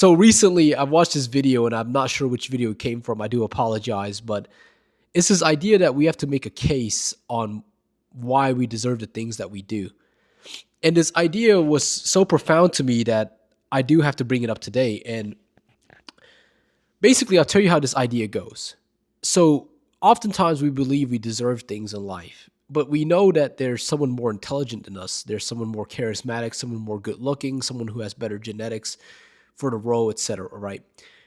So recently, I watched this video, and I'm not sure which video it came from. I do apologize, but it's this idea that we have to make a case on why we deserve the things that we do. And this idea was so profound to me that I do have to bring it up today. And basically, I'll tell you how this idea goes. So, oftentimes we believe we deserve things in life, but we know that there's someone more intelligent than us. There's someone more charismatic, someone more good looking, someone who has better genetics for the role, etc. Right?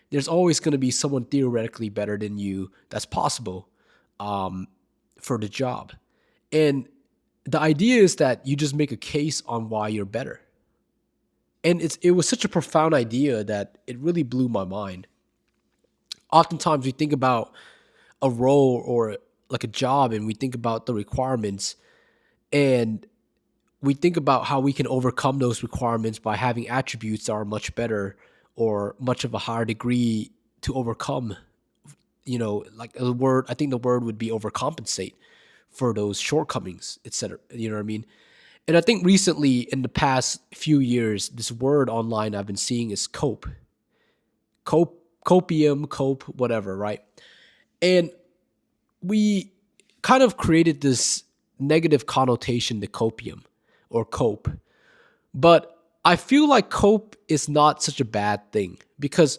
There's always going to be someone theoretically better than you that's possible um, for the job. And the idea is that you just make a case on why you're better. And it was such a profound idea that it really blew my mind. Oftentimes we think about a role or like a job and we think about the requirements, and we think about how we can overcome those requirements by having attributes that are much better or much of a higher degree to overcome, like the word, I think the word would be overcompensate for those shortcomings, etc. You know what I mean? And I think recently in the past few years, this word online I've been seeing is copium, cope, whatever, right? And we kind of created this negative connotation to copium or cope. But I feel like cope is not such a bad thing because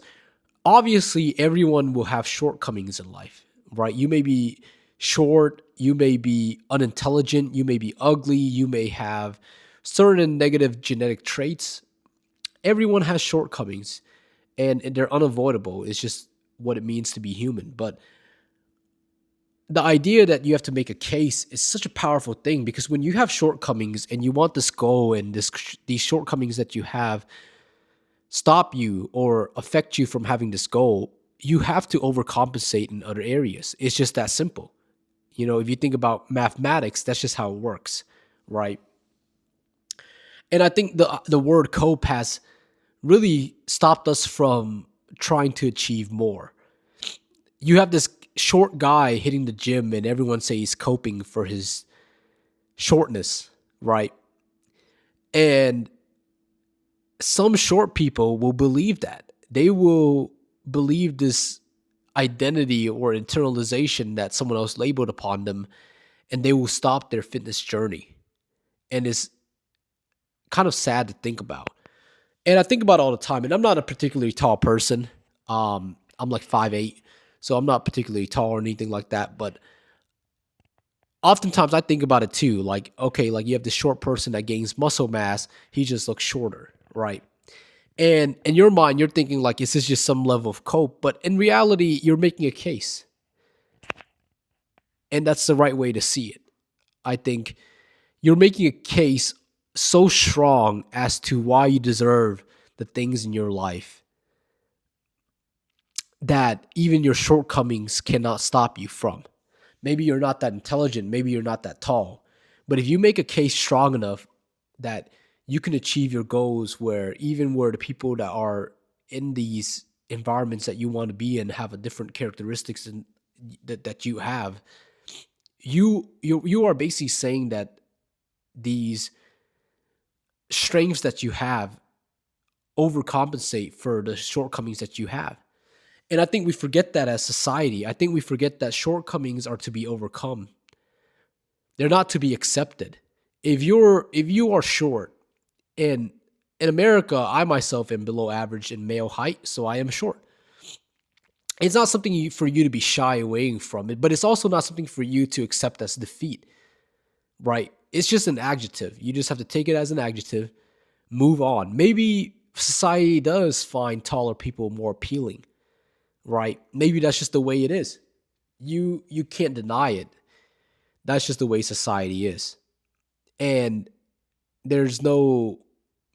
obviously everyone will have shortcomings in life, right? You may be short, you may be unintelligent, you may be ugly, you may have certain negative genetic traits. Everyone has shortcomings and they're unavoidable. It's just what it means to be human. But the idea that you have to make a case is such a powerful thing because when you have shortcomings and you want this goal and these shortcomings that you have stop you or affect you from having this goal, you have to overcompensate in other areas. It's just that simple. If you think about mathematics, that's just how it works, right? And I think the word cope has really stopped us from trying to achieve more. You have this short guy hitting the gym and everyone say he's coping for his shortness, right? And some short people will believe that. They will believe this identity or internalization that someone else labeled upon them, and they will stop their fitness journey. And it's kind of sad to think about. And I think about it all the time. And I'm not a particularly tall person. I'm like 5'8", so I'm not particularly tall or anything like that. But oftentimes I think about it too. Like, okay, like you have this short person that gains muscle mass. He just looks shorter, right? And in your mind, you're thinking like, this is just some level of cope. But in reality, you're making a case. And that's the right way to see it. I think you're making a case so strong as to why you deserve the things in your life that even your shortcomings cannot stop you from. Maybe you're not that intelligent, maybe you're not that tall, but if you make a case strong enough that you can achieve your goals where the people that are in these environments that you want to be in have a different characteristics that you have, you are basically saying that these strengths that you have overcompensate for the shortcomings that you have. And I think we forget that as society. I think we forget that shortcomings are to be overcome. They're not to be accepted. If you are short, and in America, I myself am below average in male height, so I am short. It's not something for you to be shy away from it, but it's also not something for you to accept as defeat, right? It's just an adjective. You just have to take it as an adjective, move on. Maybe society does find taller people more appealing, right? Maybe that's just the way it is. You can't deny it. That's just the way society is. And there's no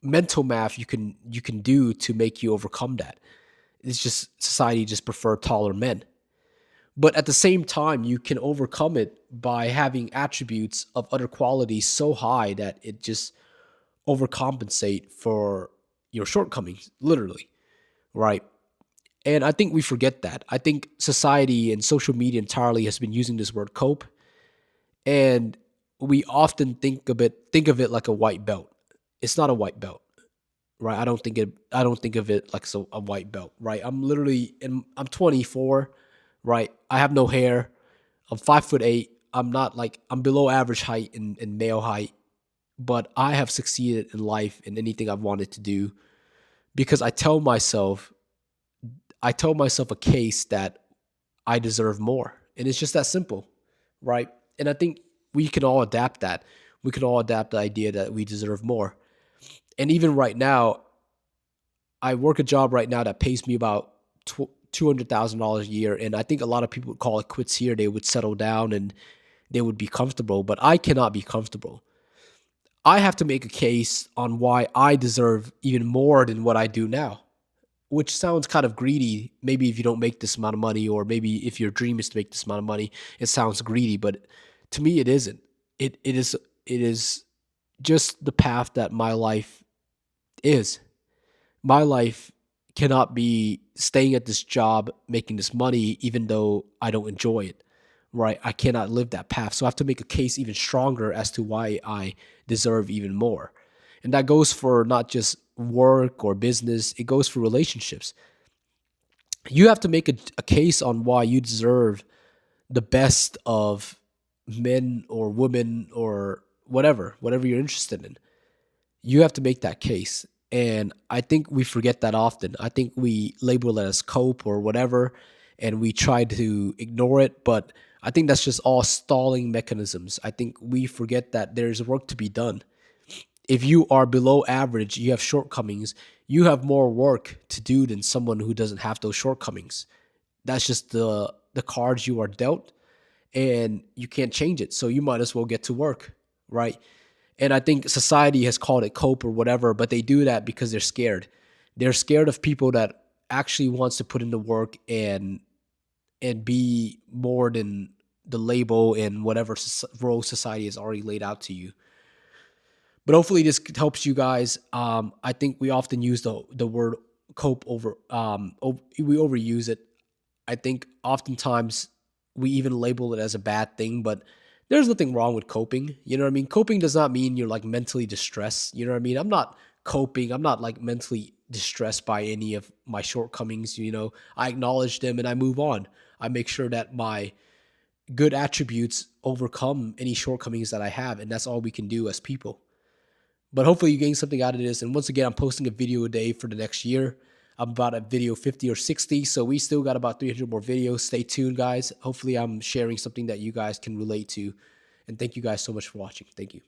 mental math you can do to make you overcome that. It's just society just prefer taller men. But at the same time, you can overcome it by having attributes of other qualities so high that it just overcompensate for your shortcomings, literally, right? And I think we forget that. I think society and social media entirely has been using this word cope, and we often think of it like a white belt. It's not a white belt, right? I don't think of it like so a white belt, right? I'm 24, right? I have no hair. I'm 5'8". I'm not like I'm below average height in male height, but I have succeeded in life in anything I've wanted to do because I tell myself a case that I deserve more. And it's just that simple, right? And I think we can all adapt that. We can all adapt the idea that we deserve more. And even right now, I work a job right now that pays me about $200,000 a year. And I think a lot of people would call it quits here. They would settle down and they would be comfortable, but I cannot be comfortable. I have to make a case on why I deserve even more than what I do now, which sounds kind of greedy. Maybe if you don't make this amount of money, or maybe if your dream is to make this amount of money, it sounds greedy, but to me, it isn't. It is just the path that my life is. My life cannot be staying at this job, making this money, even though I don't enjoy it, right? I cannot live that path. So I have to make a case even stronger as to why I deserve even more. And that goes for not just work or business, it goes for relationships. You have to make a case on why you deserve the best of men or women or whatever you're interested in. You have to make that case. And I think we forget that often. I think we label it as cope or whatever, and we try to ignore it. But I think that's just all stalling mechanisms. I think we forget that there's work to be done. If you are below average, you have shortcomings, you have more work to do than someone who doesn't have those shortcomings. That's just the cards you are dealt, and you can't change it. So you might as well get to work, right? And I think society has called it cope or whatever, but they do that because they're scared. They're scared of people that actually wants to put in the work and be more than the label and whatever role society has already laid out to you. But hopefully this helps you guys. I think we often use the word cope over we overuse it. I think oftentimes we even label it as a bad thing, but there's nothing wrong with coping. You know what I mean? Coping does not mean you're like mentally distressed. You know what I mean? I'm not coping. I'm not like mentally distressed by any of my shortcomings. You know, I acknowledge them and I move on. I make sure that my good attributes overcome any shortcomings that I have. And that's all we can do as people. But hopefully you gain something out of this. And once again, I'm posting a video a day for the next year. I'm about at video 50 or 60. So we still got about 300 more videos. Stay tuned, guys. Hopefully I'm sharing something that you guys can relate to. And thank you guys so much for watching. Thank you.